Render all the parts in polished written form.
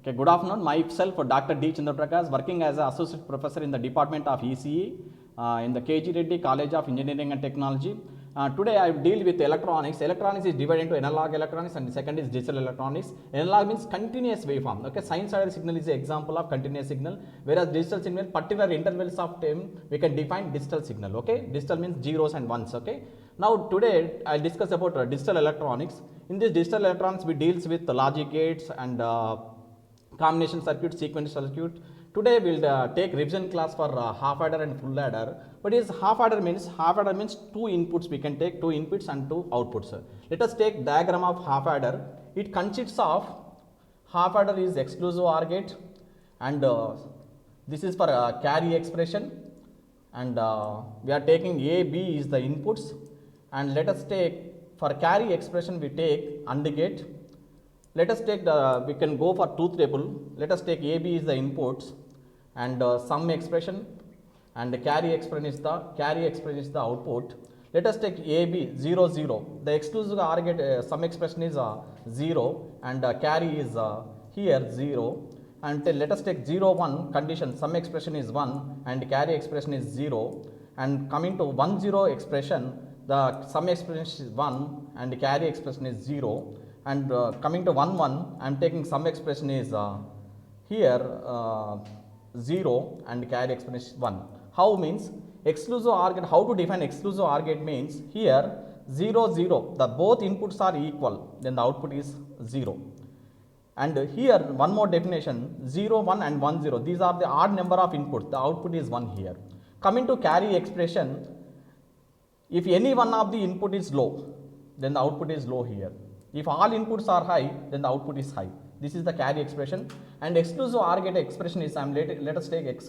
Okay, good afternoon. Myself, Dr. D. Chandraprakash, working as an associate professor in the Department of ECE in the KG Reddy College of Engineering and Technology. Today I deal with electronics. Electronics is divided into analog electronics and the second is digital electronics. Analog means continuous waveform. Okay, sinusoidal signal is an example of continuous signal, whereas digital signal, particular intervals of time we can define digital signal. Okay, digital means zeros and ones. Okay, now today I'll discuss about digital electronics. In this digital electronics, we deals with the logic gates and combination circuit, sequence circuit. Today we'll take revision class for half adder and full adder. But is half adder means two inputs, we can take two inputs and two outputs. Let us take diagram of half adder. It consists of half adder is exclusive OR gate, and this is for carry expression, and we are taking A, B is the inputs, and let us take for carry expression we take AND gate. Let us take the, we can go for truth table. Let us take AB is the inputs and sum expression, and the carry expression is the output. Let us take AB 0 0. The exclusive OR gate sum expression is 0 and carry is here 0. And let us take 0 1 condition, sum expression is 1 and carry expression is 0. And coming to 1 0 expression, the sum expression is 1 and carry expression is 0. And coming to 1 1, I am taking sum expression is here 0 and carry expression is 1. How means exclusive OR gate? How to define exclusive OR gate means here 0 0, the both inputs are equal, then the output is 0. And here one more definition, 0 1 and 1 0, these are the odd number of inputs, the output is 1 here. Coming to carry expression, if any one of the input is low, then the output is low here. If all inputs are high, then the output is high. This is the carry expression. And exclusive OR gate expression is, let us take X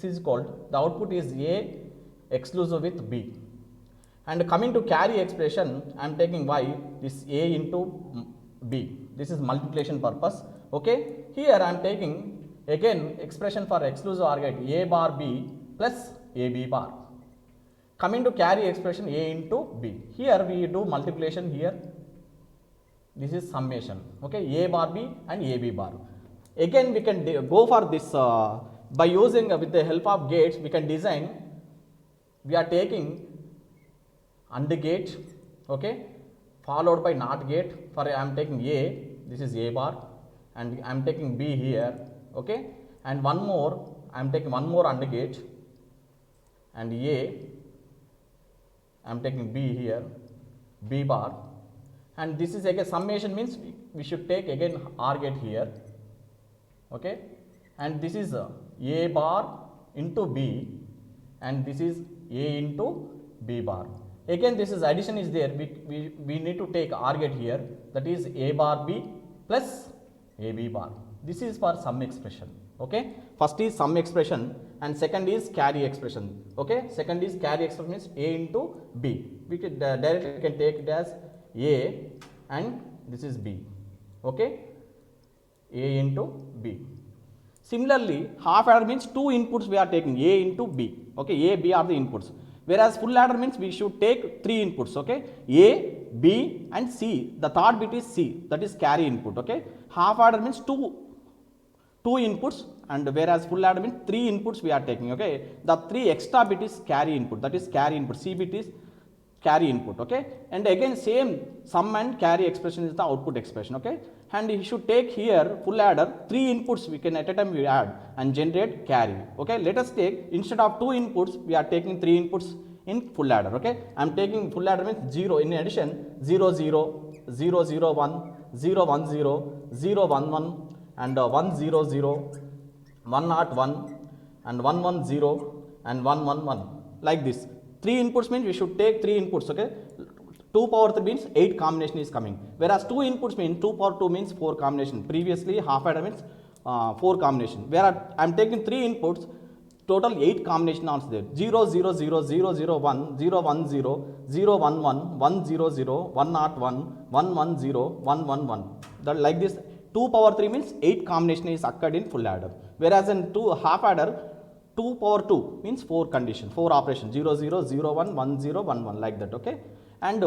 is called, the output is A exclusive with B. And coming to carry expression, I am taking Y, this A into B. This is multiplication purpose. Okay. Here I am taking again expression for exclusive OR gate A bar B plus AB bar. Coming to carry expression A into B. Here we do multiplication here. This is summation. Okay, A bar B and AB bar. Again we can go for this by using with the help of gates we can design. We are taking AND gate, okay, followed by NOT gate. For I am taking A, this is A bar, and I am taking B here, okay, and one more, I am taking one more AND gate, and A, I am taking B here, B bar. And this is again summation means we should take again OR gate here, okay, and this is A bar into B and this is A into B bar. Again this is addition is there, we need to take OR gate here, that is A bar B plus AB bar. This is for sum expression. Okay, first is sum expression and second is carry expression. Okay, second is carry expression means A into B. We can directly can take it as A and this is B, okay, A into B. Similarly, half adder means two inputs we are taking A into B, okay, A, B are the inputs, whereas full adder means we should take three inputs, okay, A, B and C, the third bit is C, that is carry input, okay. Half adder means two inputs and whereas full adder means three inputs we are taking, okay. The three extra bit is carry input, that is carry input, C bit is carry input, okay, and again same sum and carry expression is the output expression, okay, and you should take here full adder three inputs we can at a time we add and generate carry, okay. Let us take instead of two inputs we are taking three inputs in full adder, okay. I am taking full adder means 0, in addition 0 0 0 0 1 0 1 0 0 1 1 and 1 0 0 1 0 1 and 1 1 0 and 1 1 1, like this. Three inputs means we should take three inputs, okay. 2 power 3 means 8 combination is coming, whereas 2 inputs means 2 power 2 means 4 combination. Previously half adder means 4 combination, where I am taking 3 inputs, total 8 combination are there. 0 0 0 0 0 1 0 1 0 0 1 1 1 0 0 1 0 1 1 1 0 1 1 1. That like this 2 power 3 means 8 combination is occurred in full adder, whereas in half adder 2 power 2 means 4 condition, 4 operation, 0 0 0 1 1 0 1 1, like that, okay. And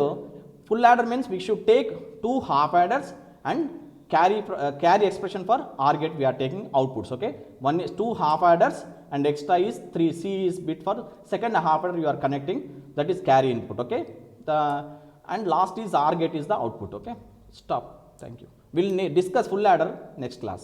full adder means we should take 2 half adders and carry expression for OR gate we are taking outputs. Okay, one is 2 half adders and extra is 3 C is bit for second half adder you are connecting, that is carry input. Okay, and last is OR gate is the output. Okay, stop. Thank you. We'll discuss full adder next class.